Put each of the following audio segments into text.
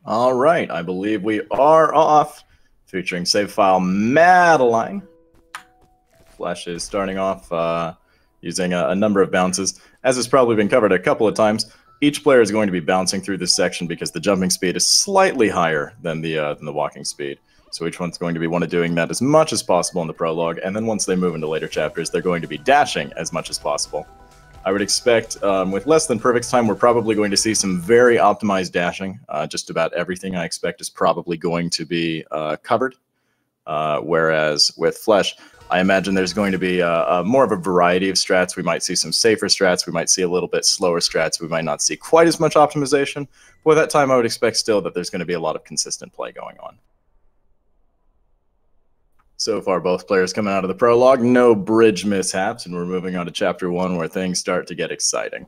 All right, I believe we are off, featuring save file Madeline. Flash is starting off using a number of bounces. As has probably been covered a couple of times, each player is going to be bouncing through this section because the jumping speed is slightly higher than the walking speed. So each one's going to be doing that as much as possible in the prologue, and then once they move into later chapters, they're going to be dashing as much as possible. I would expect, with less than perfect time, we're probably going to see some very optimized dashing. Just about everything I expect is probably going to be covered. Whereas with Flesh, I imagine there's going to be more of a variety of strats. We might see some safer strats. We might see a little bit slower strats. We might not see quite as much optimization. But with that time, I would expect still that there's going to be a lot of consistent play going on. So far, both players coming out of the prologue, no bridge mishaps, and we're moving on to Chapter 1 where things start to get exciting.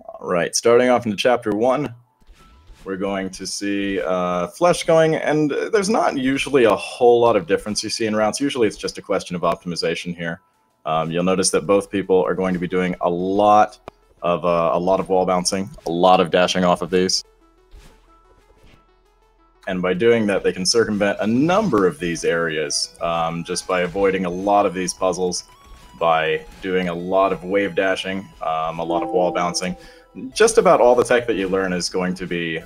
All right, starting off into Chapter 1, we're going to see Flesh going, and there's not usually a whole lot of difference you see in routes. Usually it's just a question of optimization here. You'll notice that both people are going to be doing a lot of wall bouncing, a lot of dashing off of these. And by doing that, they can circumvent a number of these areas just by avoiding a lot of these puzzles, by doing a lot of wave dashing, a lot of wall bouncing. Just about all the tech that you learn is going to be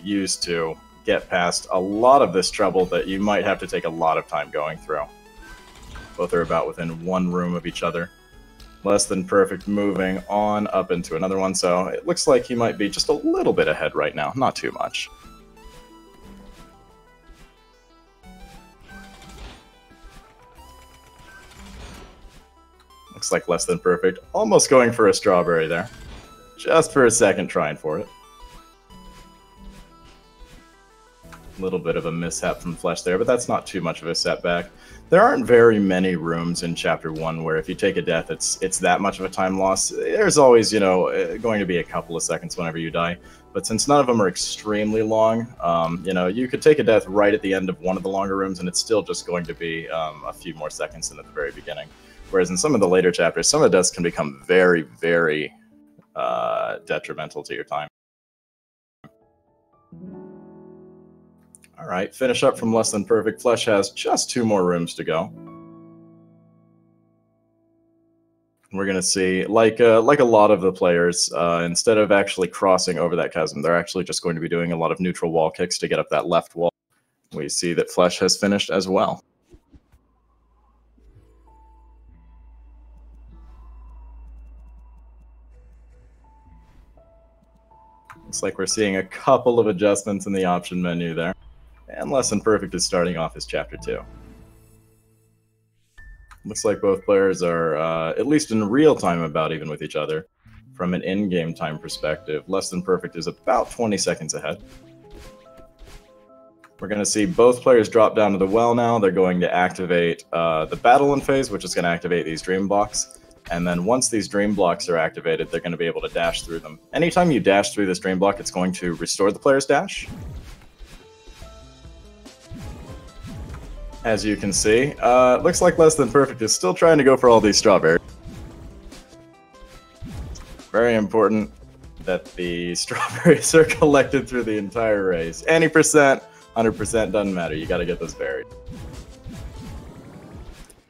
used to get past a lot of this trouble that you might have to take a lot of time going through. Both are about within one room of each other. Less than perfect moving on up into another one, so it looks like he might be just a little bit ahead right now, not too much. Looks like less than perfect, almost going for a strawberry there. Just for a second trying for it. A little bit of a mishap from Flesh there, but that's not too much of a setback. There aren't very many rooms in Chapter 1 where if you take a death, it's that much of a time loss. There's always, going to be a couple of seconds whenever you die. But since none of them are extremely long, you could take a death right at the end of one of the longer rooms, and it's still just going to be a few more seconds than at the very beginning. Whereas in some of the later chapters, some of the deaths can become very, very detrimental to your time. All right, finish up from less than perfect. Flesh has just 2 more rooms to go. We're going to see, like a lot of the players, instead of actually crossing over that chasm, they're actually just going to be doing a lot of neutral wall kicks to get up that left wall. We see that Flesh has finished as well. Looks like we're seeing a couple of adjustments in the option menu there. And Less Than Perfect is starting off as Chapter 2. Looks like both players are, at least in real time, about even with each other. From an in-game time perspective, Less Than Perfect is about 20 seconds ahead. We're going to see both players drop down to the well now. They're going to activate the Battle-In phase, which is going to activate these Dream Blocks. And then once these Dream Blocks are activated, they're going to be able to dash through them. Anytime you dash through this Dream Block, it's going to restore the player's dash. As you can see, looks like Less Than Perfect is still trying to go for all these strawberries. Very important that the strawberries are collected through the entire race. Any percent, 100% doesn't matter. You got to get those berries.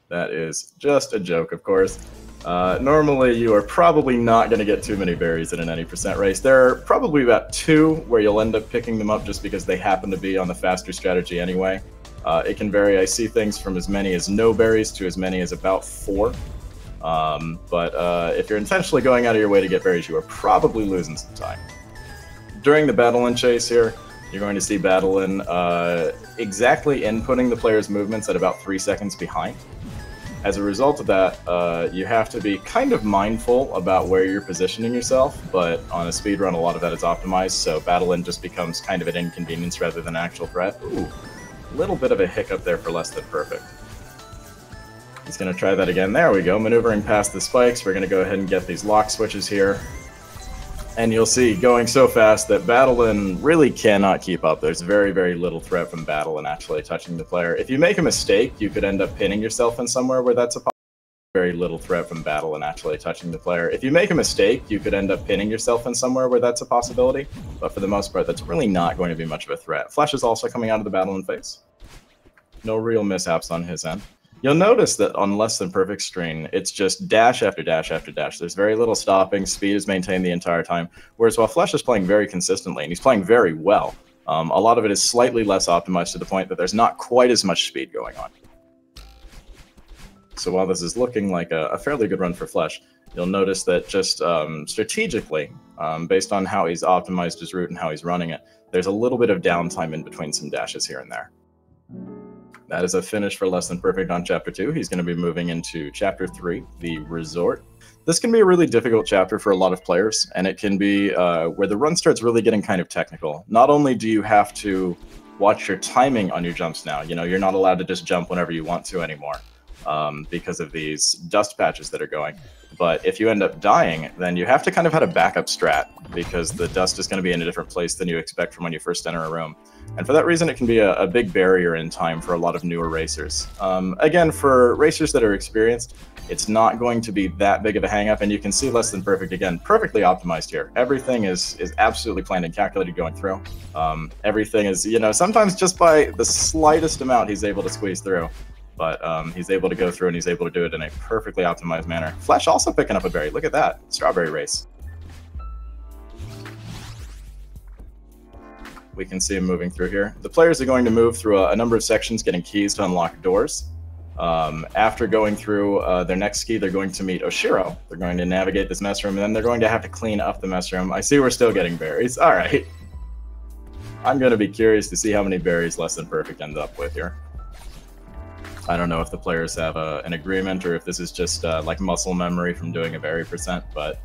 That is just a joke, of course. Normally, you are probably not going to get too many berries in an any percent race. There are probably about 2 where you'll end up picking them up just because they happen to be on the faster strategy anyway. It can vary. I see things from as many as no berries to as many as about 4. But if you're intentionally going out of your way to get berries, you are probably losing some time. During the Battle-In chase here, you're going to see Battle-In exactly inputting the player's movements at about 3 seconds behind. As a result of that, you have to be kind of mindful about where you're positioning yourself, but on a speedrun, a lot of that is optimized, so Battle-In just becomes kind of an inconvenience rather than an actual threat. Ooh, a little bit of a hiccup there for Less Than Perfect. He's going to try that again. There we go, maneuvering past the spikes. We're going to go ahead and get these lock switches here. And you'll see going so fast that Battlein really cannot keep up. There's very, very little threat from Battlein actually touching the player. If you make a mistake, you could end up pinning yourself in somewhere where that's a very little threat from Battlein actually touching the player. If you make a mistake, you could end up pinning yourself in somewhere where that's a possibility. But for the most part, that's really not going to be much of a threat. Flash is also coming out of the Battlein phase. No real mishaps on his end. You'll notice that on Less Than Perfect screen, it's just dash after dash after dash. There's very little stopping. Speed is maintained the entire time. Whereas while Flesh is playing very consistently, and he's playing very well, a lot of it is slightly less optimized to the point that there's not quite as much speed going on. So while this is looking like a fairly good run for Flesh, you'll notice that just strategically, based on how he's optimized his route and how he's running it, there's a little bit of downtime in between some dashes here and there. That is a finish for Less Than Perfect on Chapter 2. He's going to be moving into Chapter 3, the Resort. This can be a really difficult chapter for a lot of players, and it can be where the run starts really getting kind of technical. Not only do you have to watch your timing on your jumps now, you know, you're not allowed to just jump whenever you want to anymore because of these dust patches that are going. But if you end up dying, then you have to kind of have a backup strat because the dust is going to be in a different place than you expect from when you first enter a room. And for that reason, it can be a big barrier in time for a lot of newer racers. Again, for racers that are experienced, it's not going to be that big of a hang-up, and you can see Less Than Perfect, again, perfectly optimized here. Everything is absolutely planned and calculated going through. Everything is, you know, sometimes just by the slightest amount he's able to squeeze through. But he's able to go through and he's able to do it in a perfectly optimized manner. Flesh also picking up a berry. Look at that. Strawberry race. We can see him moving through here. The players are going to move through a number of sections, getting keys to unlock doors. After going through their next key, they're going to meet Oshiro. They're going to navigate this mess room, and then they're going to have to clean up the mess room. I see we're still getting berries. All right. I'm going to be curious to see how many berries Less Than Perfect ends up with here. I don't know if the players have an agreement or if this is just like muscle memory from doing a berry percent, but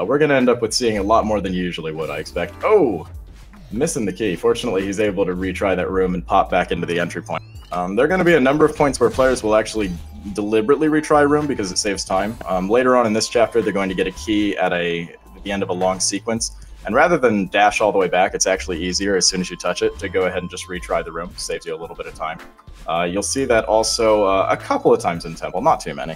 we're going to end up with seeing a lot more than you usually would, I expect. Oh! Missing the key. Fortunately, he's able to retry that room and pop back into the entry point. There are going to be a number of points where players will actually deliberately retry room because it saves time. Later on in this chapter, they're going to get a key at the end of a long sequence. And rather than dash all the way back, it's actually easier as soon as you touch it to go ahead and just retry the room. Saves you a little bit of time. You'll see that also a couple of times in Temple, not too many.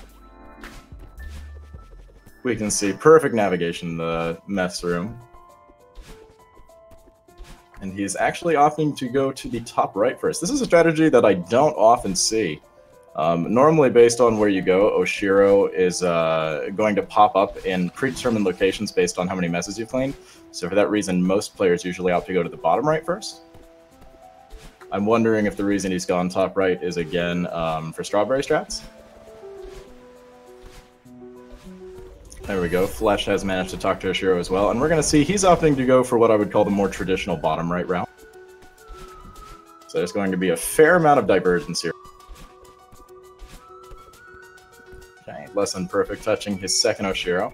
We can see perfect navigation in the mess room. And he's actually opting to go to the top right first. This is a strategy that I don't often see. Normally, based on where you go, Oshiro is going to pop up in predetermined locations based on how many messes you've cleaned. So for that reason, most players usually opt to go to the bottom right first. I'm wondering if the reason he's gone top right is, again, for strawberry strats. There we go. Flesh has managed to talk to Oshiro as well, and we're going to see he's opting to go for what I would call the more traditional bottom right route. So there's going to be a fair amount of divergence here. Okay, Less Than Perfect touching his second Oshiro.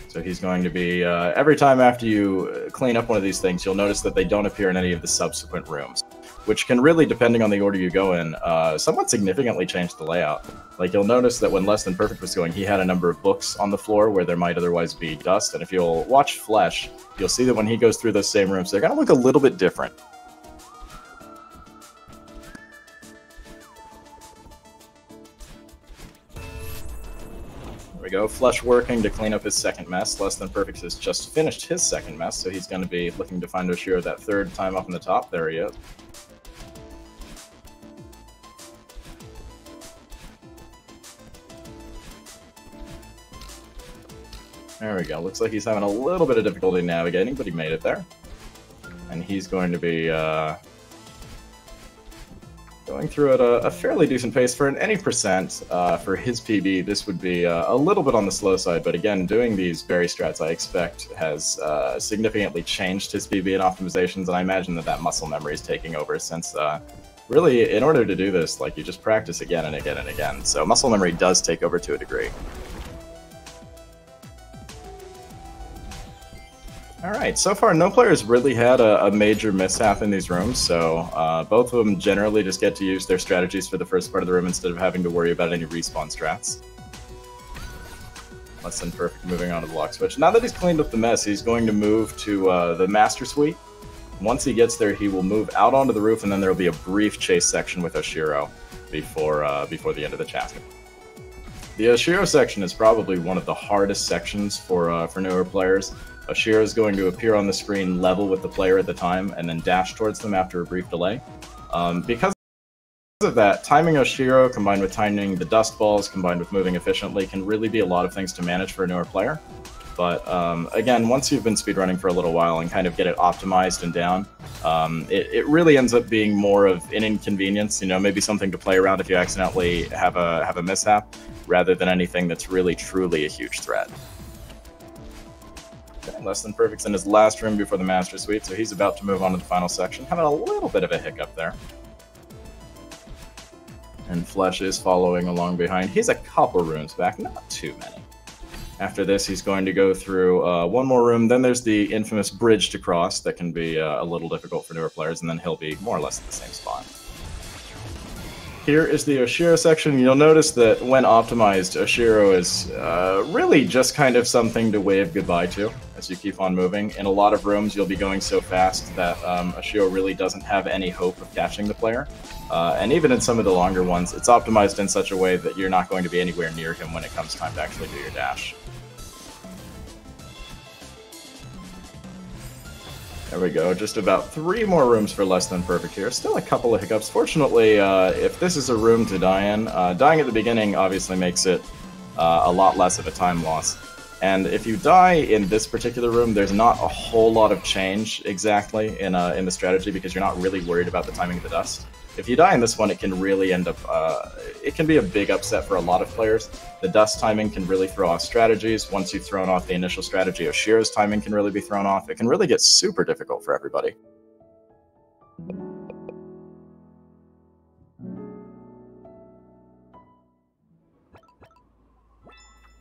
So he's going to be, every time after you clean up one of these things, you'll notice that they don't appear in any of the subsequent rooms, which can really, depending on the order you go in, somewhat significantly change the layout. Like, you'll notice that when Less Than Perfect was going, he had a number of books on the floor where there might otherwise be dust, and if you'll watch Flesh, you'll see that when he goes through those same rooms, they're going to look a little bit different. There we go. Flesh working to clean up his second mess. Less Than Perfect has just finished his second mess, so he's going to be looking to find Oshiro that third time up in the top. There he is. There we go. Looks like he's having a little bit of difficulty navigating, but he made it there. And he's going to be going through at a fairly decent pace. For an any percent for his PB, this would be a little bit on the slow side, but again, doing these berry strats, I expect, has significantly changed his PB and optimizations, and I imagine that muscle memory is taking over since, really, in order to do this, like, you just practice again and again and again. So muscle memory does take over to a degree. Alright, so far no players really had a major mishap in these rooms, so both of them generally just get to use their strategies for the first part of the room instead of having to worry about any respawn strats. Less than perfect moving on to the lock switch. Now that he's cleaned up the mess, he's going to move to the master suite. Once he gets there, he will move out onto the roof, and then there will be a brief chase section with Oshiro before the end of the chapter. The Oshiro section is probably one of the hardest sections for newer players. Oshiro is going to appear on the screen level with the player at the time, and then dash towards them after a brief delay. Because of that, timing Oshiro combined with timing the dust balls combined with moving efficiently can really be a lot of things to manage for a newer player. But again, once you've been speedrunning for a little while and kind of get it optimized and down, it really ends up being more of an inconvenience, you know, maybe something to play around if you accidentally have a mishap, rather than anything that's really truly a huge threat. Okay, Less Than Perfect's in his last room before the Master Suite, so he's about to move on to the final section, having a little bit of a hiccup there. And Flesh is following along behind. He's a couple rooms back, not too many. After this, he's going to go through one more room. Then there's the infamous bridge to cross that can be a little difficult for newer players, and then he'll be more or less at the same spot. Here is the Oshiro section. You'll notice that when optimized, Oshiro is really just kind of something to wave goodbye to as you keep on moving. In a lot of rooms, you'll be going so fast that Oshiro really doesn't have any hope of catching the player. And even in some of the longer ones, it's optimized in such a way that you're not going to be anywhere near him when it comes time to actually do your dash. There we go, just about 3 more rooms for Less Than Perfect here. Still a couple of hiccups. Fortunately, if this is a room to die in, dying at the beginning obviously makes it a lot less of a time loss. And if you die in this particular room, there's not a whole lot of change exactly in the strategy because you're not really worried about the timing of the dust. If you die in this one, it can really end up, it can be a big upset for a lot of players. The dust timing can really throw off strategies. Once you've thrown off the initial strategy, Oshiro's timing can really be thrown off. It can really get super difficult for everybody.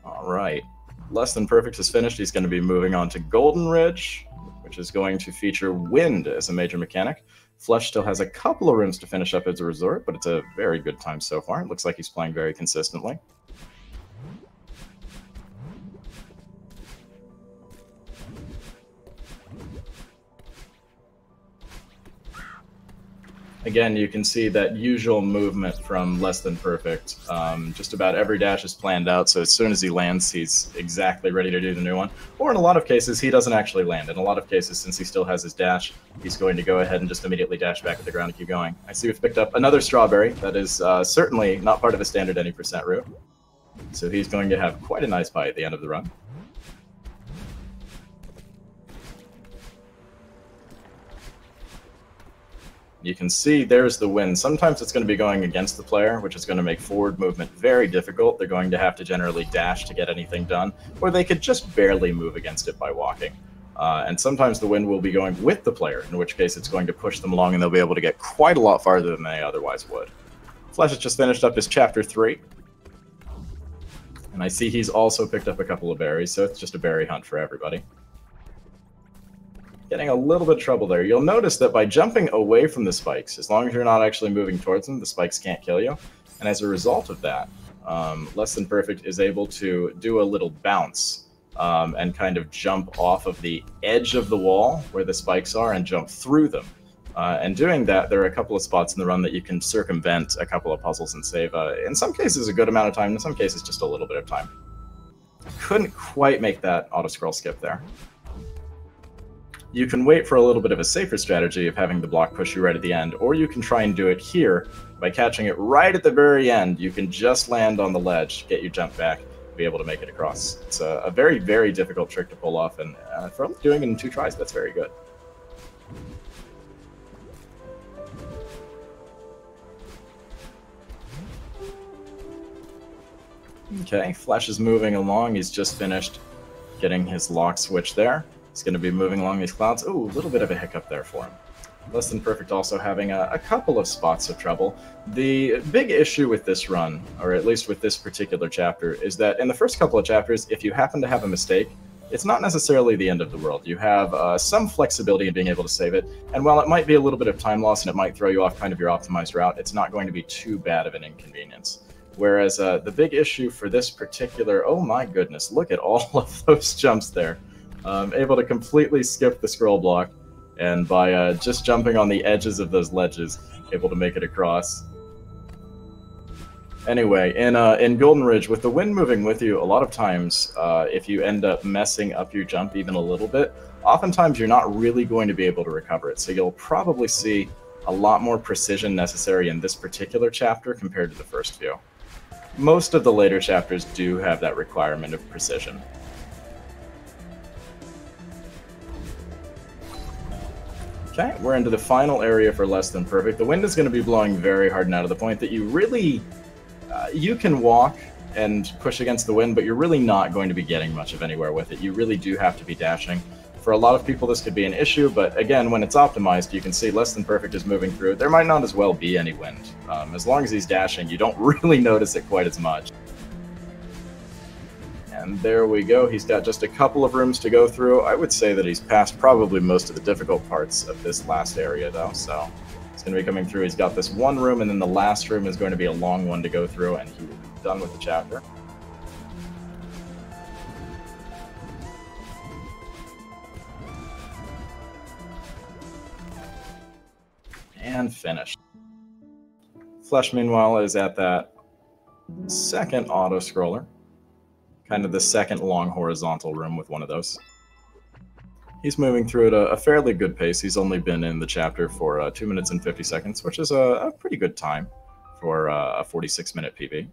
All right, Less Than Perfect is finished. He's going to be moving on to Golden Ridge, which is going to feature wind as a major mechanic. Flesh still has a couple of rooms to finish up as a resort, but it's a very good time so far. It looks like he's playing very consistently. Again, you can see that usual movement from Less Than Perfect. Just about every dash is planned out, so as soon as he lands, he's exactly ready to do the new one. Or in a lot of cases, he doesn't actually land. In a lot of cases, since he still has his dash, he's going to go ahead and just immediately dash back at the ground and keep going. I see we've picked up another strawberry. That is certainly not part of a standard any % route. So he's going to have quite a nice bite at the end of the run. You can see there's the wind. Sometimes it's going to be going against the player, which is going to make forward movement very difficult. They're going to have to generally dash to get anything done, or they could just barely move against it by walking. And sometimes the wind will be going with the player, in which case it's going to push them along and they'll be able to get quite a lot farther than they otherwise would. Flesh has just finished up his Chapter 3. And I see he's also picked up a couple of berries, so it's just a berry hunt for everybody. Getting a little bit of trouble there. You'll notice that by jumping away from the spikes, as long as you're not actually moving towards them, the spikes can't kill you. And as a result of that, Less Than Perfect is able to do a little bounce and kind of jump off of the edge of the wall where the spikes are and jump through them. And doing that, there are a couple of spots in the run that you can circumvent a couple of puzzles and save, in some cases, a good amount of time, in some cases, just a little bit of time. Couldn't quite make that auto-scroll skip there. You can wait for a little bit of a safer strategy of having the block push you right at the end, or you can try and do it here by catching it right at the very end. You can just land on the ledge, get your jump back, be able to make it across. It's a very, very difficult trick to pull off, and for doing it in 2 tries, that's very good. Okay, Flesh is moving along. He's just finished getting his lock switch there. He's going to be moving along these clouds. Ooh, a little bit of a hiccup there for him. Less Than Perfect also having a couple of spots of trouble. The big issue with this run, or at least with this particular chapter, is that in the first couple of chapters, if you happen to have a mistake, it's not necessarily the end of the world. You have some flexibility in being able to save it, and while it might be a little bit of time loss and it might throw you off kind of your optimized route, it's not going to be too bad of an inconvenience. Whereas the big issue for this particular, oh my goodness, look at all of those jumps there. Able to completely skip the scroll block, and by just jumping on the edges of those ledges, able to make it across. Anyway, in Golden Ridge, with the wind moving with you, a lot of times, if you end up messing up your jump even a little bit, oftentimes you're not really going to be able to recover it. So you'll probably see a lot more precision necessary in this particular chapter compared to the first few. Most of the later chapters do have that requirement of precision. Okay, we're into the final area for Less Than Perfect. The wind is going to be blowing very hard now, to the point that you really... you can walk and push against the wind, but you're really not going to be getting much of anywhere with it. You really do have to be dashing. For a lot of people, this could be an issue, but again, when it's optimized, you can see Less Than Perfect is moving through. There might not as well be any wind. As long as he's dashing, you don't really notice it quite as much. And there we go. He's got just a couple of rooms to go through. I would say that he's passed probably most of the difficult parts of this last area, though, so he's going to be coming through. He's got this one room, and then the last room is going to be a long one to go through, and he will be done with the chapter. And finished. Flesh, meanwhile, is at that second auto-scroller. Kind of the second long horizontal room with one of those. He's moving through at a fairly good pace. He's only been in the chapter for 2 minutes and 50 seconds, which is a pretty good time for a 46-minute PB.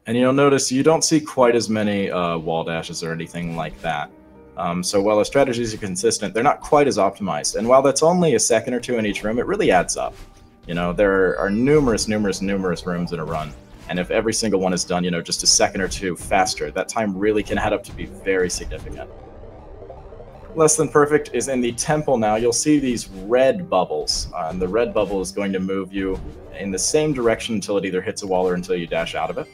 And you'll notice you don't see quite as many wall dashes or anything like that. So while the strategies are consistent, they're not quite as optimized. And while that's only a second or two in each room, it really adds up. You know, there are numerous rooms in a run. And if every single one is done, you know, just a second or two faster, that time really can add up to be very significant. Less Than Perfect is in the temple now. You'll see these red bubbles. And the red bubble is going to move you in the same direction until it either hits a wall or until you dash out of it.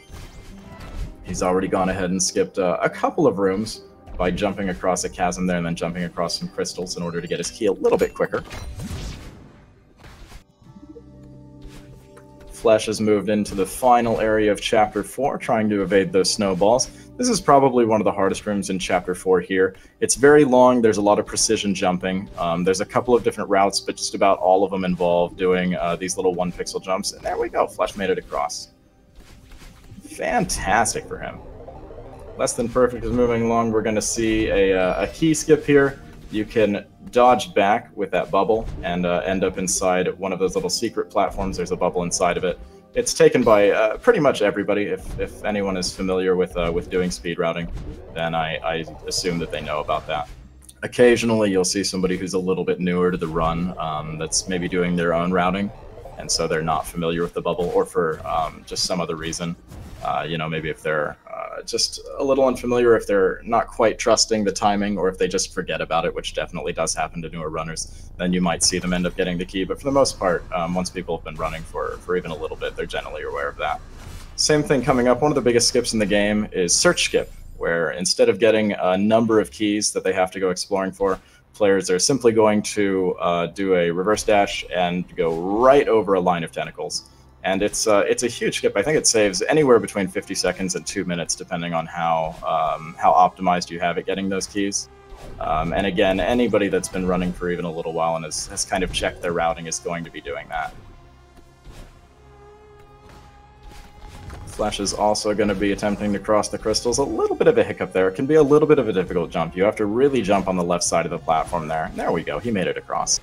He's already gone ahead and skipped a couple of rooms by jumping across a chasm there and then jumping across some crystals in order to get his key a little bit quicker. Flesh has moved into the final area of Chapter 4, trying to evade those snowballs. This is probably one of the hardest rooms in Chapter 4 here. It's very long, there's a lot of precision jumping. There's a couple of different routes, but just about all of them involve doing these little 1-pixel jumps. And there we go, Flesh made it across. Fantastic for him. Less Than Perfect is moving along. We're going to see a key skip here. You can dodge back with that bubble and end up inside one of those little secret platforms. There's a bubble inside of it. It's taken by pretty much everybody. If anyone is familiar with doing speed routing, then I assume that they know about that. Occasionally, you'll see somebody who's a little bit newer to the run that's maybe doing their own routing, and so they're not familiar with the bubble, or for just some other reason. You know, maybe if they're just a little unfamiliar, if they're not quite trusting the timing, or if they just forget about it, which definitely does happen to newer runners, then you might see them end up getting the key. But for the most part, once people have been running for even a little bit, they're generally aware of that. Same thing coming up. One of the biggest skips in the game is Search Skip, where instead of getting a number of keys that they have to go exploring for, players are simply going to do a reverse dash and go right over a line of tentacles. And it's a huge skip. I think it saves anywhere between 50 seconds and 2 minutes, depending on how optimized you have it getting those keys. And again, anybody that's been running for even a little while and has kind of checked their routing is going to be doing that. Flesh is also going to be attempting to cross the crystals. A little bit of a hiccup there. It can be a little bit of a difficult jump. You have to really jump on the left side of the platform there. There we go. He made it across.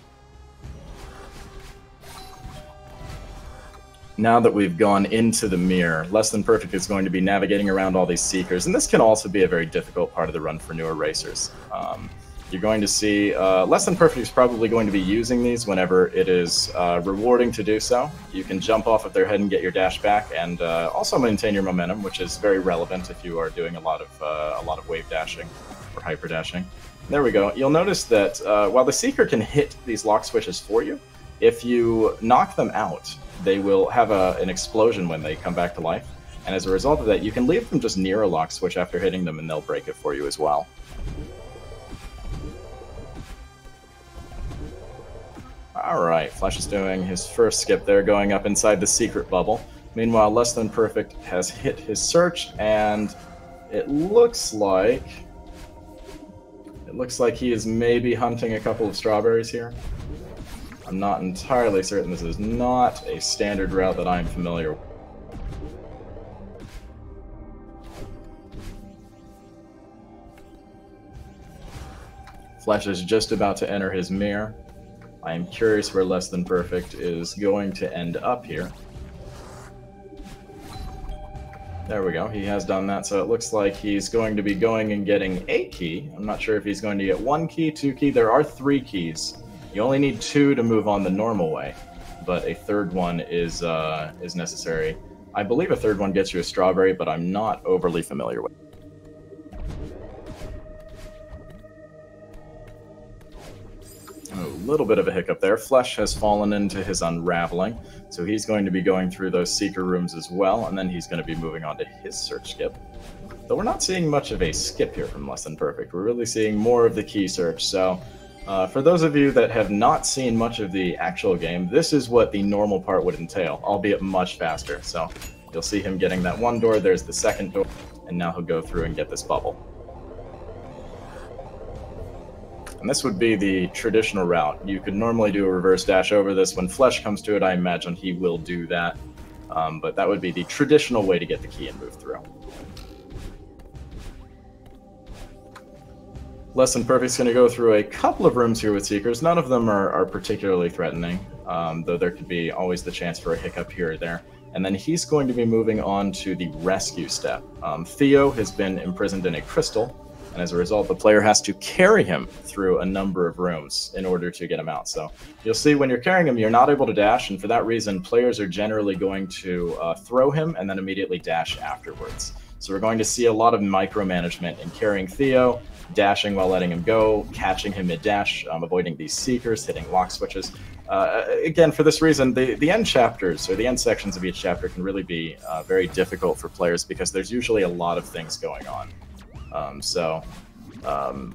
Now that we've gone into the mirror, Less Than Perfect is going to be navigating around all these seekers, and this can also be a very difficult part of the run for newer racers. You're going to see Less Than Perfect is probably going to be using these whenever it is rewarding to do so. You can jump off of their head and get your dash back, and also maintain your momentum, which is very relevant if you are doing a lot of wave dashing or hyper dashing. There we go. You'll notice that while the seeker can hit these lock switches for you, if you knock them out, they will have an explosion when they come back to life, and as a result of that, you can leave them just near a lock switch after hitting them, and they'll break it for you as well. Alright, Flesh is doing his first skip there, going up inside the secret bubble. Meanwhile, Less Than Perfect has hit his search, and it looks like he is maybe hunting a couple of strawberries here. I'm not entirely certain. This is not a standard route that I'm familiar with. Flesh is just about to enter his mirror. I am curious where Less Than Perfect is going to end up here. There we go, he has done that, so it looks like he's going to be going and getting a key. I'm not sure if he's going to get 1 key, 2 key. There are 3 keys. You only need 2 to move on the normal way, but a 3rd one is necessary. I believe a 3rd one gets you a strawberry, but I'm not overly familiar with it. A little bit of a hiccup there. Flesh has fallen into his unraveling, so he's going to be going through those seeker rooms as well, and then he's going to be moving on to his search skip. Though we're not seeing much of a skip here from Less Than Perfect. We're really seeing more of the key search, so for those of you that have not seen much of the actual game, this is what the normal part would entail, albeit much faster. So you'll see him getting that 1 door, there's the 2nd door, and now he'll go through and get this bubble. And this would be the traditional route. You could normally do a reverse dash over this. When Flesh comes to it, I imagine he will do that. But that would be the traditional way to get the key and move through. Less Than Perfect's going to go through a couple of rooms here with Seekers. None of them are particularly threatening, though there could be always the chance for a hiccup here or there. And then he's going to be moving on to the rescue step. Theo has been imprisoned in a crystal, and as a result, the player has to carry him through a number of rooms in order to get him out. So you'll see when you're carrying him, you're not able to dash, and for that reason, players are generally going to throw him and then immediately dash afterwards. So we're going to see a lot of micromanagement in carrying Theo, dashing while letting him go, catching him mid-dash, avoiding these seekers, hitting lock switches. Again, for this reason, the end chapters, or the end sections of each chapter can really be very difficult for players because there's usually a lot of things going on.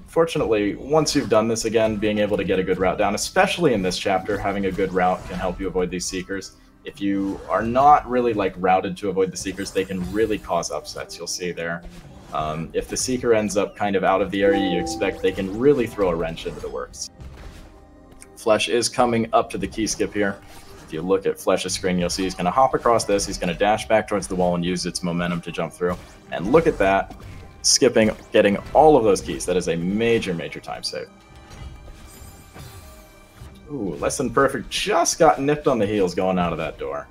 Fortunately, once you've done this again, being able to get a good route down, especially in this chapter, having a good route can help you avoid these seekers. If you are not really routed to avoid the seekers, they can really cause upsets. You'll see there. If the seeker ends up kind of out of the area you expect, they can really throw a wrench into the works. Flesh is coming up to the key skip here. If you look at Flesh's screen, you'll see he's going to hop across this, he's going to dash back towards the wall and use its momentum to jump through. And look at that. Skipping, getting all of those keys. That is a major, major time save. Ooh, Less Than Perfect just got nipped on the heels going out of that door.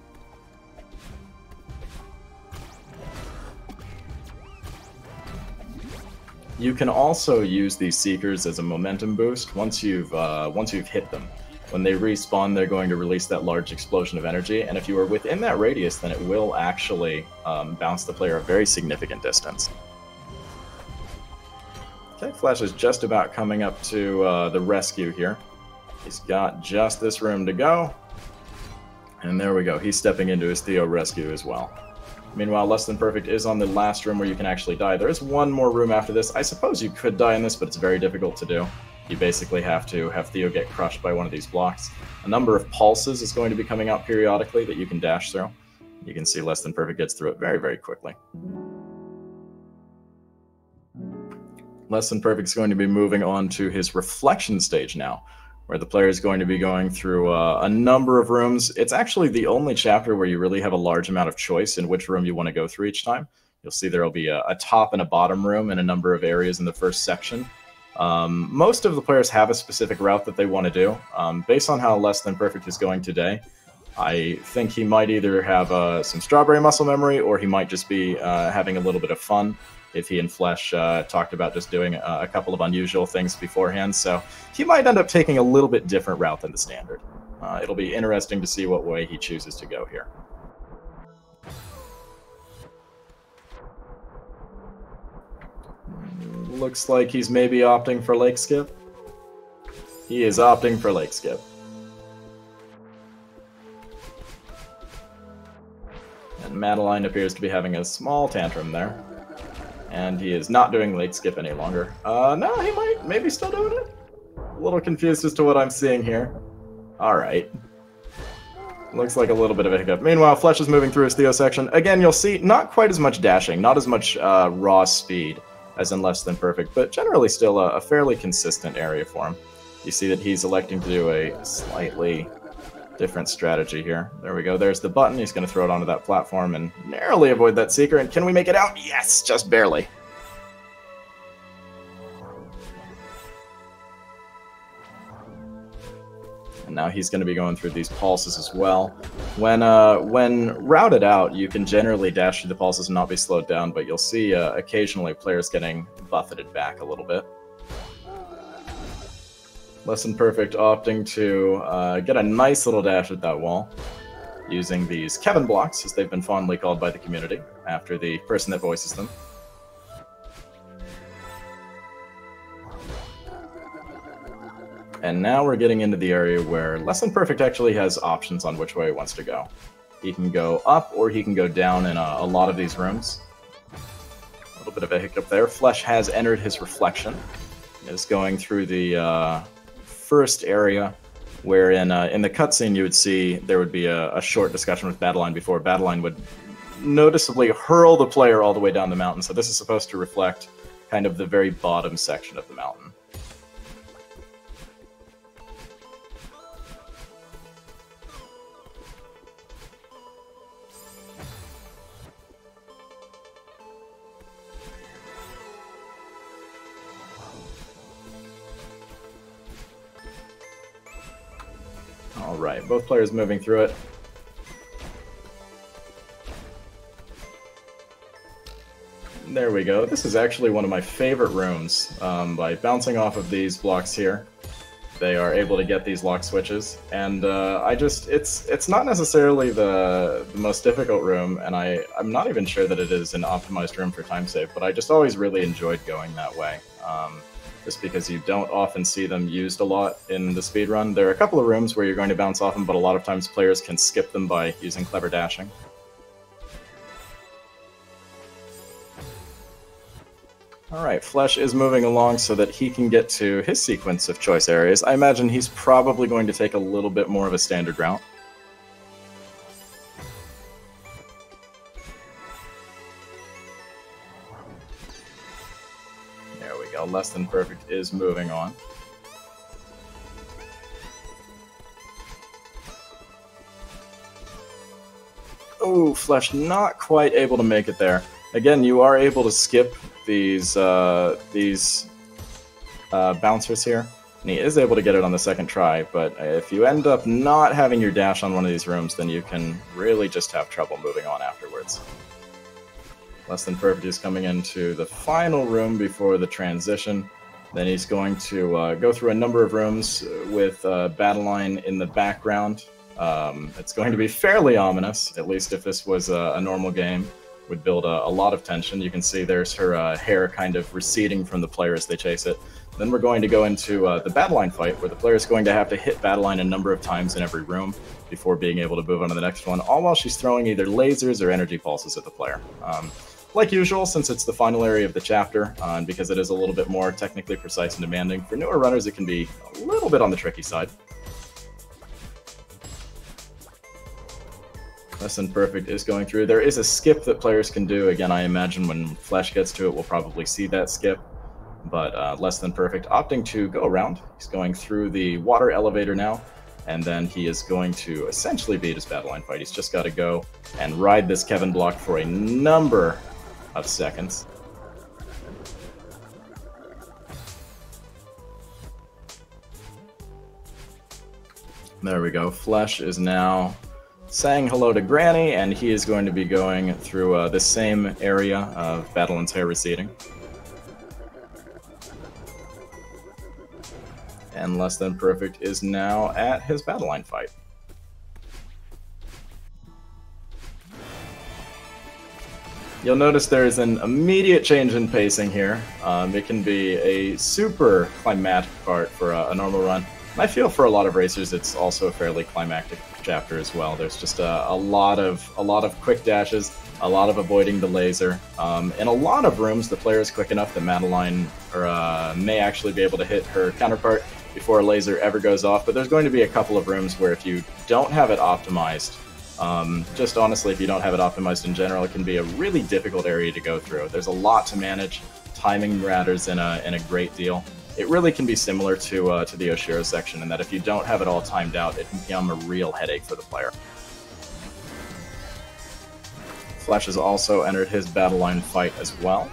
You can also use these seekers as a momentum boost once you've hit them. When they respawn, they're going to release that large explosion of energy, and if you are within that radius, then it will actually bounce the player a very significant distance. Okay, Flash is just about coming up to the rescue here. He's got just this room to go. And there we go. He's stepping into his Theo rescue as well. Meanwhile, Less Than Perfect is on the last room where you can actually die. There is one more room after this. I suppose you could die in this, but it's very difficult to do. You basically have to have Theo get crushed by one of these blocks. A number of pulses is going to be coming out periodically that you can dash through. You can see Less Than Perfect gets through it very, very quickly. Less Than Perfect is going to be moving on to his reflection stage now, where the player is going to be going through a number of rooms. It's actually the only chapter where you really have a large amount of choice in which room you want to go through each time. You'll see there will be a top and a bottom room in a number of areas in the first section. Most of the players have a specific route that they want to do. Based on how Less Than Perfect is going today, I think he might either have some strawberry muscle memory, or he might just be having a little bit of fun. If he and Flesh talked about just doing a couple of unusual things beforehand, so he might end up taking a little bit different route than the standard. It'll be interesting to see what way he chooses to go here. Looks like he's maybe opting for Lake Skip. He is opting for Lake Skip. And Madeline appears to be having a small tantrum there. And he is not doing Lake Skip any longer. No, he might maybe still doing it. A little confused as to what I'm seeing here. Alright. Looks like a little bit of a hiccup. Meanwhile, Flesh is moving through his Theo section. Again, you'll see not quite as much dashing, not as much raw speed as in Less Than Perfect, but generally still a fairly consistent area for him. You see that he's electing to do a slightly different strategy here. There we go. There's the button. He's going to throw it onto that platform and narrowly avoid that Seeker. And can we make it out? Yes, just barely. And now he's going to be going through these pulses as well. When routed out, you can generally dash through the pulses and not be slowed down, but you'll see occasionally players getting buffeted back a little bit. Less Than Perfect opting to get a nice little dash at that wall, using these Kevin blocks, as they've been fondly called by the community, after the person that voices them. And now we're getting into the area where Less Than Perfect actually has options on which way he wants to go. He can go up or he can go down in a lot of these rooms. A little bit of a hiccup there. Flesh has entered his reflection. Is going through the first area where in the cutscene you would see there would be a short discussion with Battleline before Battleline would noticeably hurl the player all the way down the mountain. So this is supposed to reflect kind of the very bottom section of the mountain. Alright, both players moving through it. There we go. This is actually one of my favorite rooms. By bouncing off of these blocks here, they are able to get these lock switches. And it's not necessarily the most difficult room, and I'm not even sure that it is an optimized room for time save, but I just always really enjoyed going that way. Just because you don't often see them used a lot in the speedrun. There are a couple of rooms where you're going to bounce off them, but a lot of times players can skip them by using clever dashing. Alright, Flesh is moving along so that he can get to his sequence of choice areas. I imagine he's probably going to take a little bit more of a standard route. Less Than Perfect is moving on. Oh, Flesh not quite able to make it there. Again, you are able to skip these bouncers here, and he is able to get it on the second try, but if you end up not having your dash on one of these rooms, then you can really just have trouble moving on afterwards. Less Than Perfect is coming into the final room before the transition. Then he's going to go through a number of rooms with Battleline in the background. It's going to be fairly ominous, at least if this was a normal game. Would build a lot of tension. You can see there's her hair kind of receding from the player as they chase it. Then we're going to go into the Battleline fight, where the player is going to have to hit Battleline a number of times in every room before being able to move on to the next one, all while she's throwing either lasers or energy pulses at the player. Like usual, since it's the final area of the chapter, and because it is a little bit more technically precise and demanding, for newer runners it can be a little bit on the tricky side. Less Than Perfect is going through. There is a skip that players can do. Again, I imagine when Flesh gets to it, we'll probably see that skip. But Less Than Perfect opting to go around. He's going through the water elevator now, and then he is going to essentially beat his Battleline fight. He's just got to go and ride this Kevin block for a number of seconds. There we go. Flesh is now saying hello to Granny, and he is going to be going through the same area of Battleine's hair receding. And Less Than Perfect is now at his Battleline fight. You'll notice there is an immediate change in pacing here. It can be a super climactic part for a normal run. And I feel for a lot of racers it's also a fairly climactic chapter as well. There's just a lot of quick dashes, a lot of avoiding the laser. In a lot of rooms, the player is quick enough that Madeline may actually be able to hit her counterpart before a laser ever goes off, but there's going to be a couple of rooms where if you don't have it optimized, just honestly, if you don't have it optimized in general, it can be a really difficult area to go through. There's a lot to manage. Timing matters in a great deal. It really can be similar to the Oshiro section in that if you don't have it all timed out, it can become a real headache for the player. Flash has also entered his battle line fight as well.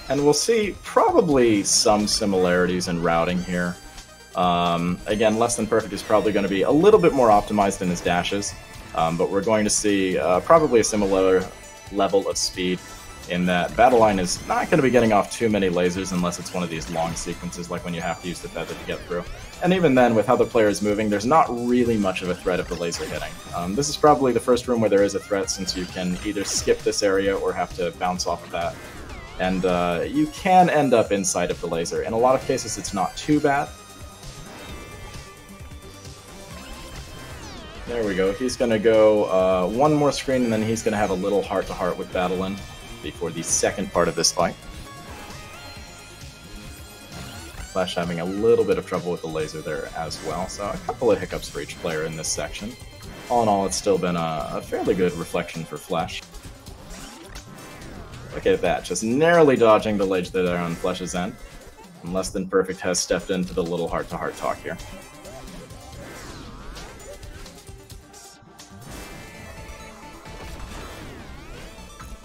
And we'll see probably some similarities in routing here. Again, Less Than Perfect is probably going to be a little bit more optimized in his dashes, but we're going to see probably a similar level of speed in that Battle Line is not going to be getting off too many lasers unless it's one of these long sequences like when you have to use the feather to get through. And even then, with how the player is moving, there's not really much of a threat of the laser hitting. This is probably the first room where there is a threat, since you can either skip this area or have to bounce off of that. And you can end up inside of the laser. In a lot of cases, it's not too bad. There we go. He's going to go one more screen, and then he's going to have a little heart-to-heart with Battlein before the second part of this fight. Flash having a little bit of trouble with the laser there as well, so a couple of hiccups for each player in this section. All in all, it's still been a fairly good reflection for Flash. Look at that, just narrowly dodging the ledge there on Flash's end. And Less Than Perfect has stepped into the little heart-to-heart talk here.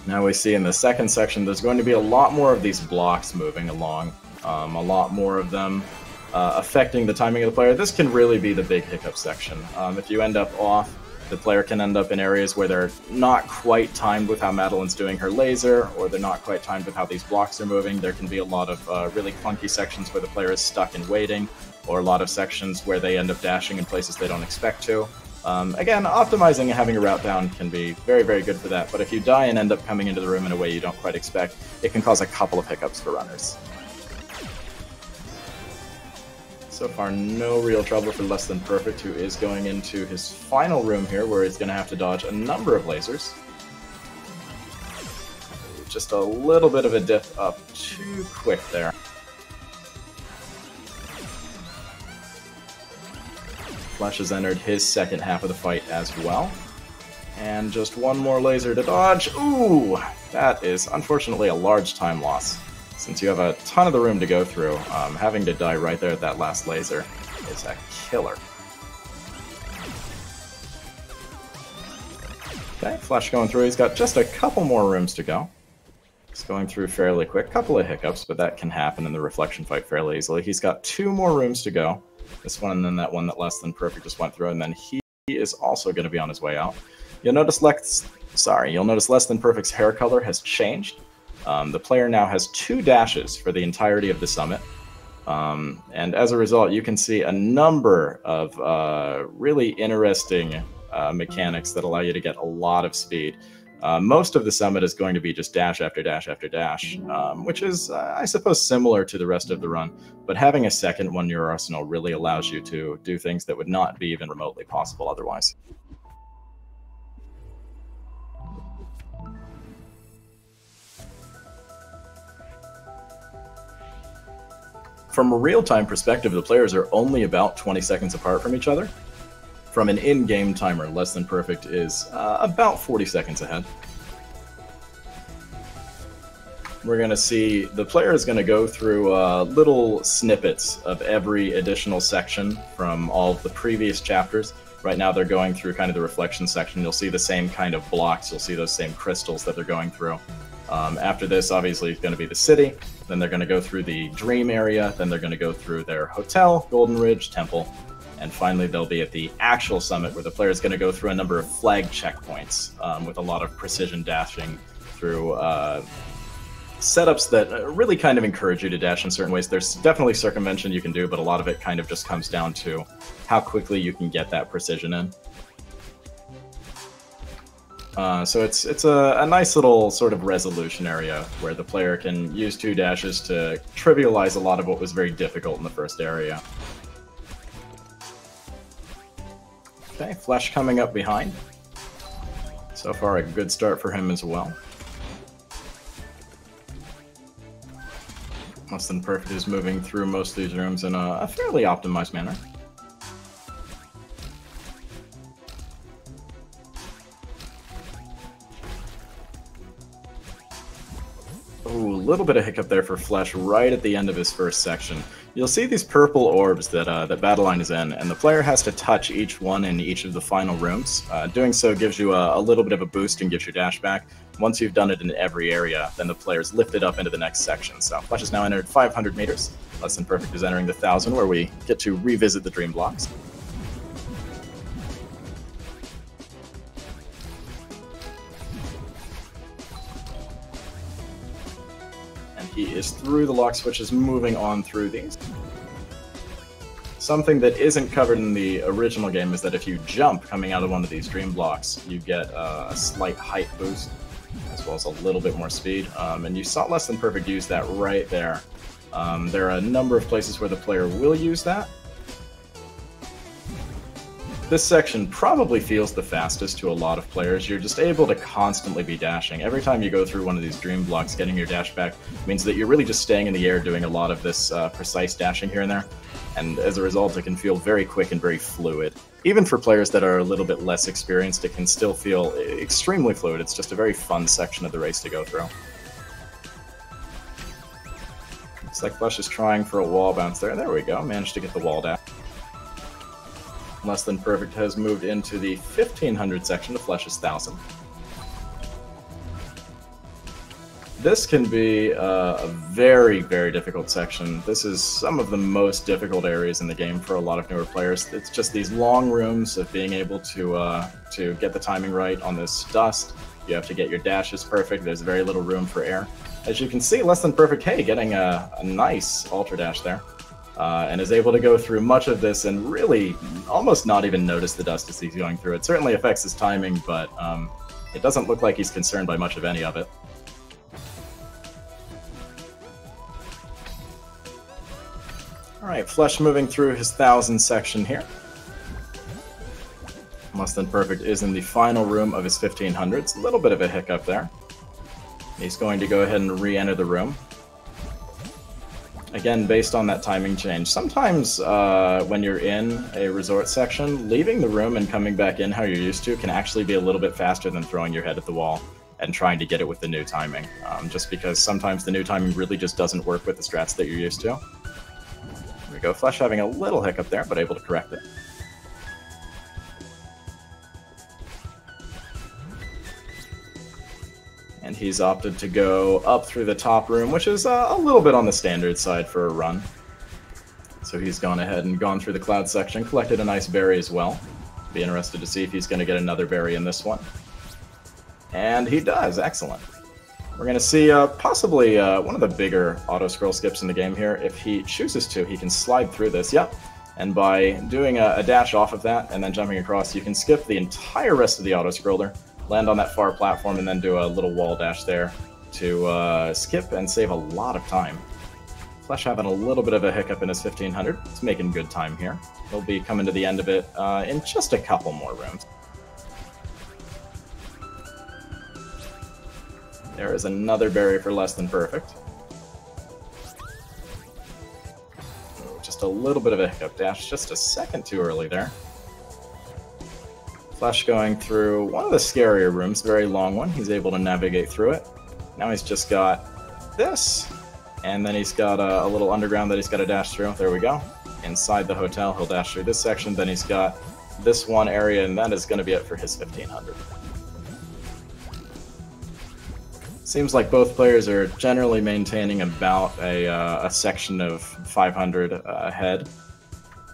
Now we see in the second section there's going to be a lot more of these blocks moving along, a lot more of them affecting the timing of the player. This can really be the big hiccup section. If you end up off, the player can end up in areas where they're not quite timed with how Madeline's doing her laser, or they're not quite timed with how these blocks are moving. There can be a lot of really clunky sections where the player is stuck and waiting, or a lot of sections where they end up dashing in places they don't expect to. Again, optimizing and having a route down can be very, very good for that, but if you die and end up coming into the room in a way you don't quite expect, it can cause a couple of hiccups for runners. So far, no real trouble for Less Than Perfect, who is going into his final room here, where he's going to have to dodge a number of lasers. Just a little bit of a dip up too quick there. Flash has entered his second half of the fight as well. And just one more laser to dodge. Ooh! That is unfortunately a large time loss. Since you have a ton of the room to go through, having to die right there at that last laser is a killer. Okay, Flash going through. He's got just a couple more rooms to go. He's going through fairly quick. Couple of hiccups, but that can happen in the reflection fight fairly easily. He's got 2 more rooms to go. This one and then that one that Less Than Perfect just went through, and then he is also going to be on his way out. You'll notice Less Than Perfect's hair color has changed. The player now has 2 dashes for the entirety of the summit, and as a result, you can see a number of really interesting mechanics that allow you to get a lot of speed. Most of the summit is going to be just dash after dash after dash, which is, I suppose, similar to the rest of the run, but having a second one in your arsenal really allows you to do things that would not be even remotely possible otherwise. From a real-time perspective, the players are only about 20 seconds apart from each other. From an in-game timer, Less Than Perfect is about 40 seconds ahead. We're going to see the player is going to go through little snippets of every additional section from all of the previous chapters. Right now they're going through kind of the reflection section. You'll see the same kind of blocks. You'll see those same crystals that they're going through. After this, obviously, it's going to be the city. Then they're going to go through the dream area. Then they're going to go through their hotel, Golden Ridge, temple. And finally, they'll be at the actual summit, where the player is going to go through a number of flag checkpoints with a lot of precision dashing through setups that really kind of encourage you to dash in certain ways. There's definitely circumvention you can do, but a lot of it kind of just comes down to how quickly you can get that precision in. So it's a nice little sort of resolution area where the player can use 2 dashes to trivialize a lot of what was very difficult in the first area. Okay, Flash coming up behind. So far, a good start for him as well. Less Than Perfect is moving through most of these rooms in a fairly optimized manner. Ooh, a little bit of hiccup there for Flesh right at the end of his first section. You'll see these purple orbs that that Battle Line is in, and the player has to touch each one in each of the final rooms. Doing so gives you a little bit of a boost and gives your dash back. Once you've done it in every area, then the player's lifted up into the next section. So Flesh has now entered 500 meters. Less Than Perfect is entering the 1,000, where we get to revisit the Dream Blocks. He is through the lock switches, moving on through these. Something that isn't covered in the original game is that if you jump coming out of one of these dream blocks, you get a slight height boost, as well as a little bit more speed. And you saw Less Than Perfect use that right there. There are a number of places where the player will use that. This section probably feels the fastest to a lot of players. You're just able to constantly be dashing. Every time you go through one of these dream blocks, getting your dash back means that you're really just staying in the air doing a lot of this precise dashing here and there. And as a result, it can feel very quick and very fluid. Even for players that are a little bit less experienced, it can still feel extremely fluid. It's just a very fun section of the race to go through. Looks like Flesh is trying for a wall bounce there. There we go. Managed to get the wall dash. Less Than Perfect has moved into the 1500 section of Flesh's 1000. This can be a very, very difficult section. This is some of the most difficult areas in the game for a lot of newer players. It's just these long rooms of being able to get the timing right on this dust. You have to get your dashes perfect. There's very little room for air. As you can see, Less Than Perfect, hey, getting a nice ultra dash there. And is able to go through much of this and really almost not even notice the dust as he's going through. It certainly affects his timing, but it doesn't look like he's concerned by much of any of it. Alright, Flesh moving through his 1000 section here. Less Than Perfect is in the final room of his 1500s. A little bit of a hiccup there. He's going to go ahead and re-enter the room. Again, based on that timing change. Sometimes when you're in a resort section, leaving the room and coming back in how you're used to can actually be a little bit faster than throwing your head at the wall and trying to get it with the new timing. Just because sometimes the new timing really just doesn't work with the strats that you're used to. There we go, Flesh having a little hiccup there, but able to correct it. And he's opted to go up through the top room, which is a little bit on the standard side for a run. So he's gone ahead and gone through the cloud section, collected a nice berry as well. Be interested to see if he's going to get another berry in this one. And he does, excellent. We're going to see possibly one of the bigger auto-scroll skips in the game here. If he chooses to, he can slide through this, yep. And by doing a dash off of that and then jumping across, you can skip the entire rest of the auto-scroller, land on that far platform, and then do a little wall dash there to skip and save a lot of time. Flesh having a little bit of a hiccup in his 1500. He's making good time here. He'll be coming to the end of it in just a couple more rooms. There is another berry for Less Than Perfect. Just a little bit of a hiccup dash, just a second too early there. Flesh going through one of the scarier rooms, very long one. He's able to navigate through it. Now he's just got this, and then he's got a little underground that he's got to dash through. There we go. Inside the hotel, he'll dash through this section. Then he's got this one area, and that is going to be it for his 1500. Seems like both players are generally maintaining about a section of 500 ahead.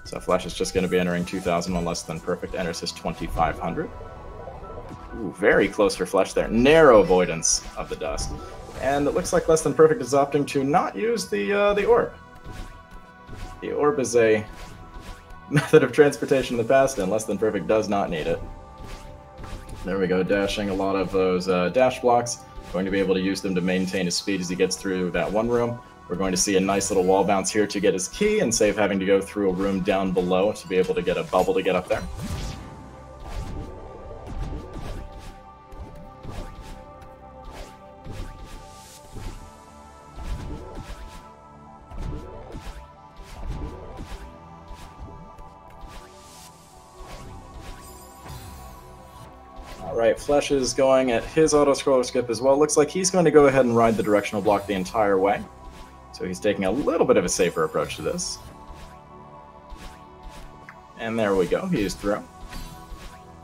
So Flesh is just going to be entering 2000 when Less Than Perfect enters his 2500. Ooh, very close for Flesh there. Narrow avoidance of the dust. And it looks like Less Than Perfect is opting to not use the orb. The orb is a method of transportation in the past, and Less Than Perfect does not need it. There we go, dashing a lot of those dash blocks. Going to be able to use them to maintain his speed as he gets through that one room. We're going to see a nice little wall bounce here to get his key and save having to go through a room down below to be able to get a bubble to get up there. Alright, Flesh is going at his auto-scroller skip as well. Looks like he's going to go ahead and ride the directional block the entire way. So he's taking a little bit of a safer approach to this. And there we go, he is through.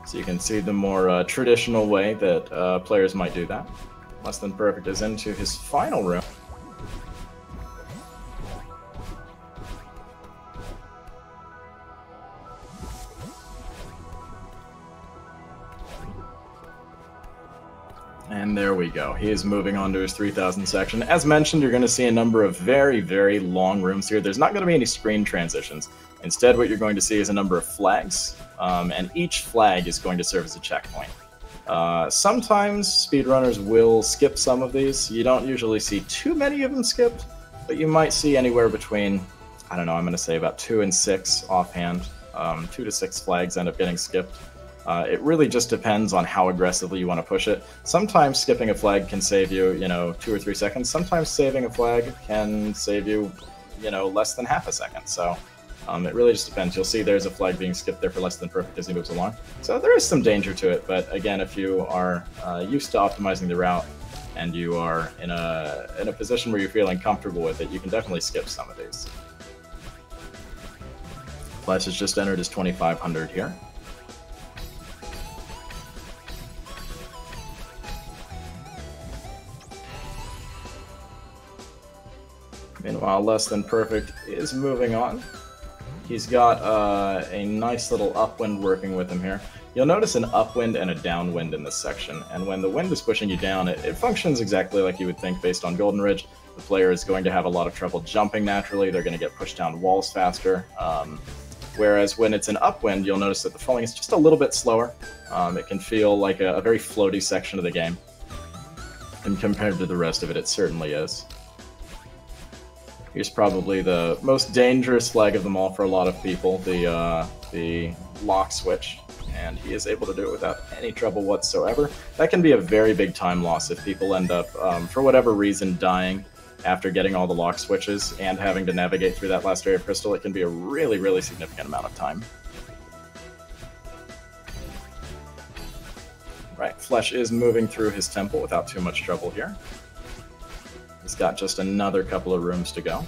So you can see the more traditional way that players might do that. Less Than Perfect is into his final room. And there we go. He is moving on to his 3000 section. As mentioned, you're going to see a number of very, very long rooms here. There's not going to be any screen transitions. Instead, what you're going to see is a number of flags, and each flag is going to serve as a checkpoint. Sometimes speedrunners will skip some of these. You don't usually see too many of them skipped, but you might see anywhere between, I don't know, I'm going to say about 2 and 6 offhand. 2 to 6 flags end up getting skipped. It really just depends on how aggressively you want to push it. Sometimes skipping a flag can save you, 2 or 3 seconds. Sometimes saving a flag can save you, less than half a second. So it really just depends. You'll see there's a flag being skipped there for Less Than Perfect as he moves along. So there is some danger to it, but again, if you are used to optimizing the route and you are in a position where you're feeling comfortable with it, you can definitely skip some of these. Flash has just entered his 2500 here. Meanwhile, Less Than Perfect is moving on. He's got a nice little upwind working with him here. You'll notice an upwind and a downwind in this section, and when the wind is pushing you down, it functions exactly like you would think based on Golden Ridge. The player is going to have a lot of trouble jumping naturally, they're going to get pushed down walls faster. Whereas when it's an upwind, you'll notice that the falling is just a little bit slower. It can feel like a very floaty section of the game. And compared to the rest of it, it certainly is. Here's probably the most dangerous flag of them all for a lot of people, the lock switch, and he is able to do it without any trouble whatsoever. That can be a very big time loss if people end up, for whatever reason, dying after getting all the lock switches and having to navigate through that last area of crystal. It can be a really, really significant amount of time. Right, Flesh is moving through his temple without too much trouble here. He's got just another couple of rooms to go.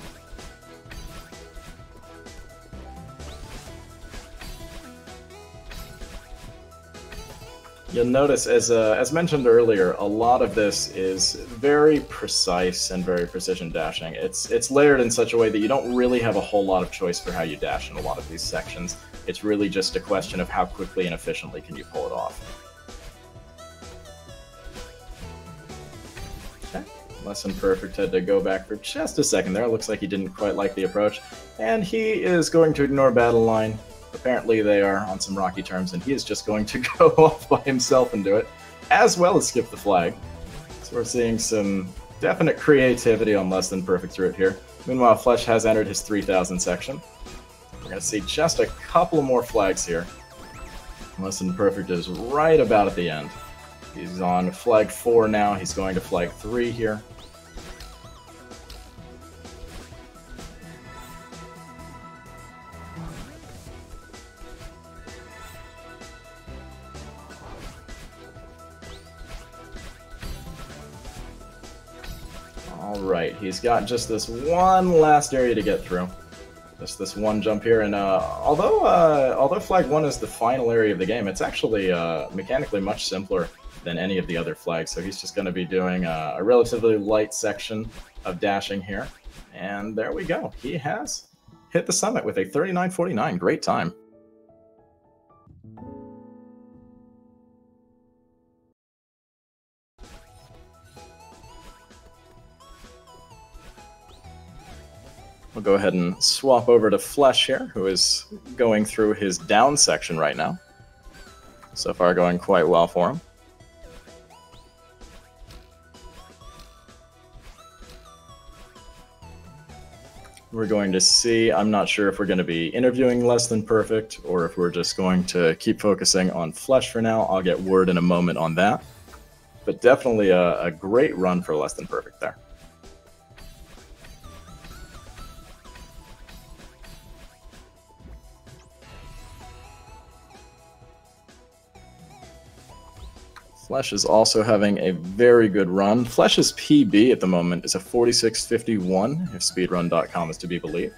You'll notice, as mentioned earlier, a lot of this is very precise and very precision dashing. It's layered in such a way that you don't really have a whole lot of choice for how you dash in a lot of these sections. It's really just a question of how quickly and efficiently can you pull it off. Less Than Perfect had to go back for just a second there. Looks like he didn't quite like the approach. And he is going to ignore Battle Line. Apparently they are on some rocky terms, and he is just going to go off by himself and do it, as well as skip the flag. So we're seeing some definite creativity on Less Than Perfect through it here. Meanwhile, Flesh has entered his 3000 section. We're going to see just a couple more flags here. Less Than Perfect is right about at the end. He's on flag 4 now. He's going to flag 3 here. Alright, he's got just this one last area to get through. Just this one jump here, and although flag 1 is the final area of the game, it's actually mechanically much simpler than any of the other flags, so he's just going to be doing a relatively light section of dashing here. And there we go. He has hit the summit with a 39:49. Great time. We'll go ahead and swap over to Flesh here, who is going through his down section right now. So far going quite well for him. We're going to see, I'm not sure if we're going to be interviewing Less Than Perfect or if we're just going to keep focusing on Flesh for now. I'll get word in a moment on that. But definitely a great run for Less Than Perfect there. Flesh is also having a very good run. Flesh's PB at the moment is a 46:51, if speedrun.com is to be believed.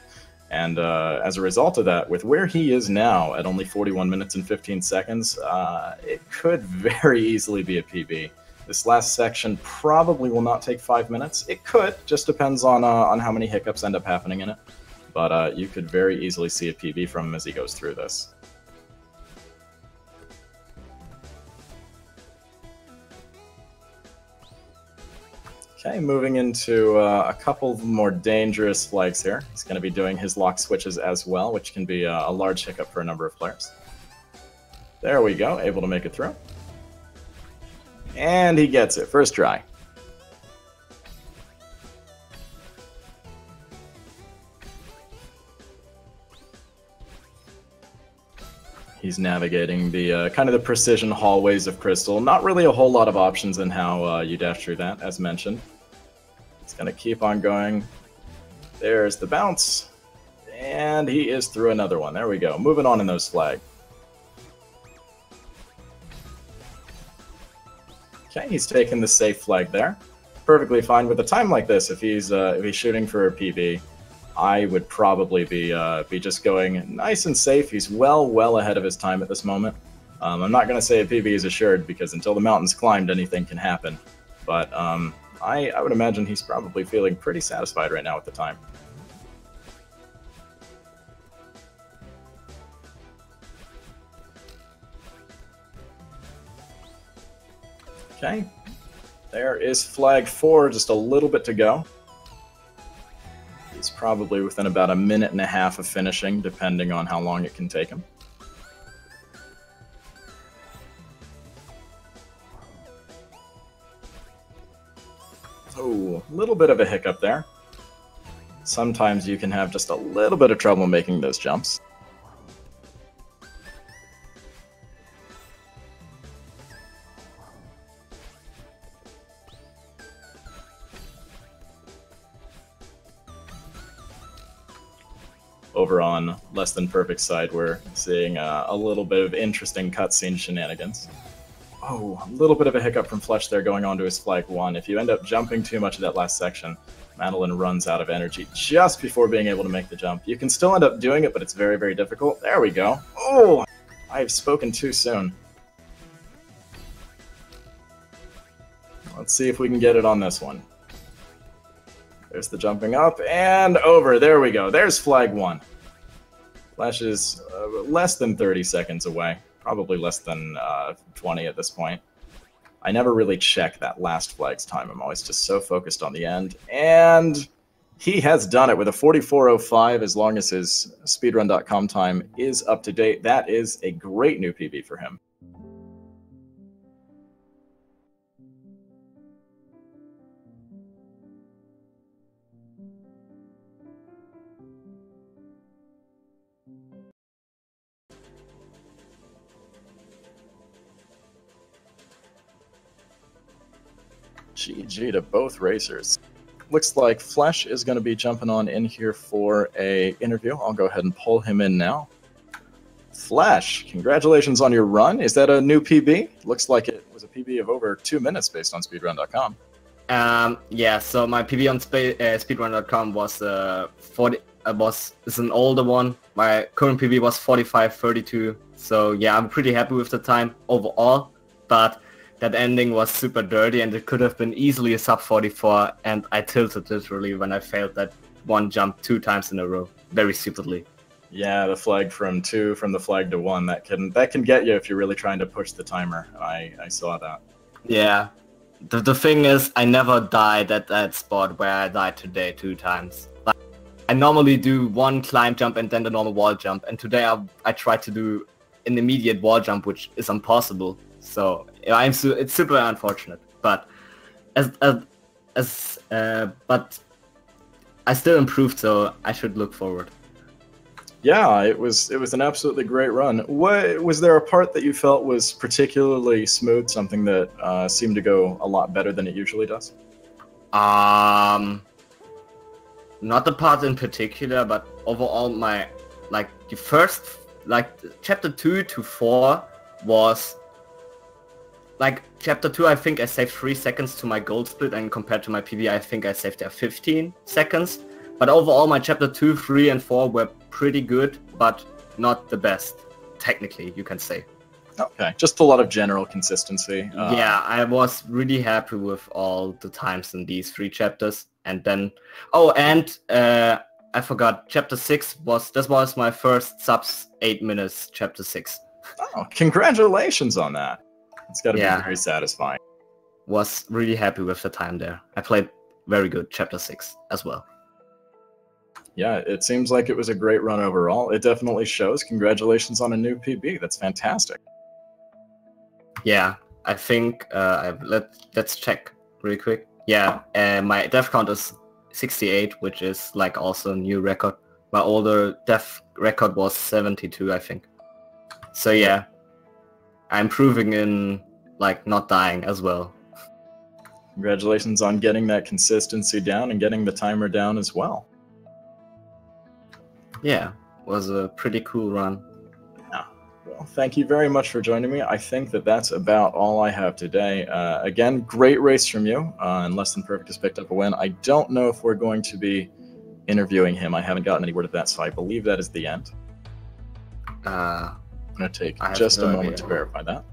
And as a result of that, with where he is now at only 41 minutes and 15 seconds, it could very easily be a PB. This last section probably will not take 5 minutes. It could, just depends on how many hiccups end up happening in it. But you could very easily see a PB from him as he goes through this. Okay, moving into a couple more dangerous flags here. He's going to be doing his lock switches as well, which can be a large hiccup for a number of players. There we go, able to make it through. And he gets it, first try. He's navigating the kind of the precision hallways of Crystal. Not really a whole lot of options in how you dash through that, as mentioned. He's going to keep on going. There's the bounce. And he is through another one. There we go. Moving on in those flags. Okay, he's taking the safe flag there. Perfectly fine with a time like this. If he's shooting for a PB, I would probably be just going nice and safe. He's well ahead of his time at this moment. I'm not going to say a PB is assured because until the mountain's climbed, anything can happen. But I would imagine he's probably feeling pretty satisfied right now with the time. Okay, there is flag 4, just a little bit to go. He's probably within about a minute and a half of finishing, depending on how long it can take him. Oh, a little bit of a hiccup there. Sometimes you can have just a little bit of trouble making those jumps. Over on Less Than Perfect side, we're seeing a little bit of interesting cutscene shenanigans. Oh, a little bit of a hiccup from Flesh there going on to his flag 1. If you end up jumping too much of that last section, Madeline runs out of energy just before being able to make the jump. You can still end up doing it, but it's very difficult. There we go. Oh, I've spoken too soon. Let's see if we can get it on this one. There's the jumping up and over. There we go. There's flag 1. Flash is less than 30 seconds away. Probably less than 20 at this point. I never really check that last flag's time. I'm always just so focused on the end. And he has done it with a 44:05 as long as his speedrun.com time is up to date. That is a great new PB for him. GG to both racers. Looks like Flesh is going to be jumping on in here for a interview. I'll go ahead and pull him in now. Flesh, congratulations on your run. Is that a new PB? Looks like it was a PB of over 2 minutes based on speedrun.com. Yeah, so my PB on speedrun.com was is an older one. My current PB was 45:32. So yeah, I'm pretty happy with the time overall, but that ending was super dirty and it could have been easily a sub 44, and I tilted literally when I failed that one jump 2 times in a row, very stupidly. Yeah, the flag from 2 from the flag to 1, that can get you if you're really trying to push the timer. I saw that. Yeah. The thing is, I never died at that spot where I died today 2 times. Like, I normally do 1 climb jump and then the normal wall jump, and today I tried to do an immediate wall jump, which is impossible. So it's super unfortunate, but but I still improved, so I should look forward. Yeah, it was an absolutely great run. Was there a part that you felt was particularly smooth, something that seemed to go a lot better than it usually does? Not the part in particular, but overall the first chapter 2 to 4 was like chapter 2, I think I saved 3 seconds to my gold split, and compared to my PB, I think I saved there 15 seconds. But overall, my chapter 2, 3, and 4 were pretty good, but not the best, technically, you can say. Okay, just a lot of general consistency. Yeah, I was really happy with all the times in these 3 chapters. And then, oh, and I forgot, chapter 6 was my first subs 8 minutes, chapter 6. Oh, congratulations on that. It's got to be Yeah. very satisfying. Was really happy with the time there. I played very good chapter 6 as well. Yeah, it seems like it was a great run overall. It definitely shows. Congratulations on a new PB. That's fantastic. Yeah, I think let's check really quick. Yeah, my death count is 68, which is like also a new record. My older death record was 72, I think. So yeah, I'm improving in like not dying as well. Congratulations on getting that consistency down and getting the timer down as well. Yeah, was a pretty cool run. Well, thank you very much for joining me. I think that that's about all I have today. Again, great race from you, and Less Than Perfect has picked up a win. I don't know if we're going to be interviewing him. I haven't gotten any word of that, so I believe that is the end. I'm going to take just a moment to verify that.